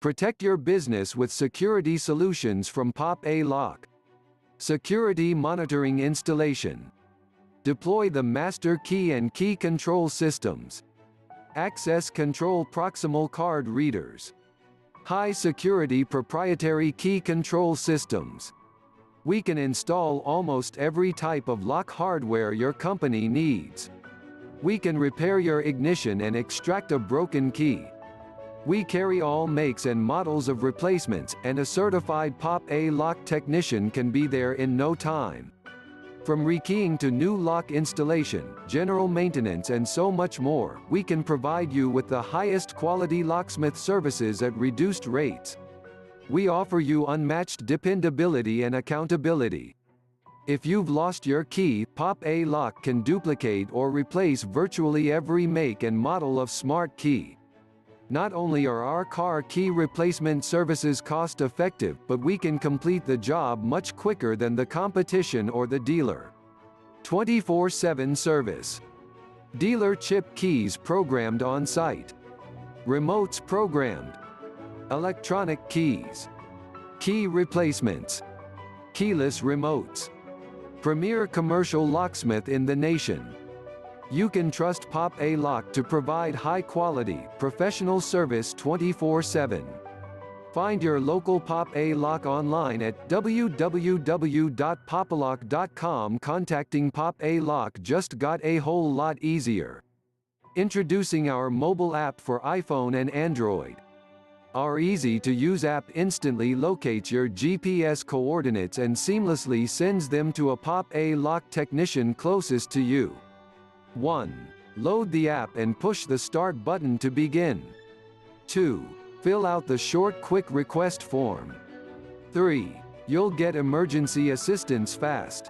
Protect your business with security solutions from Pop A Lock. Security monitoring installation. Deploy the master key and key control systems. Access control proximal card readers. High security proprietary key control systems. We can install almost every type of lock hardware your company needs. We can repair your ignition and extract a broken key. We carry all makes and models of replacements, and a certified Pop A Lock technician can be there in no time. From rekeying to new lock installation, general maintenance and so much more, we can provide you with the highest quality locksmith services at reduced rates. We offer you unmatched dependability and accountability. If you've lost your key, Pop A Lock can duplicate or replace virtually every make and model of smart key. Not only are our car key replacement services cost-effective, but we can complete the job much quicker than the competition or the dealer. 24/7 service. Dealer chip keys programmed on-site. Remotes programmed. Electronic keys. Key replacements. Keyless remotes. Premier commercial locksmith in the nation. You can trust Pop A Lock to provide high-quality, professional service 24/7. Find your local Pop A Lock online at www.popalock.com. Contacting Pop A Lock just got a whole lot easier. Introducing our mobile app for iPhone and Android. Our easy-to-use app instantly locates your GPS coordinates and seamlessly sends them to a Pop A Lock technician closest to you. 1. Load the app and push the start button to begin. 2. Fill out the short quick request form. 3. You'll get emergency assistance fast.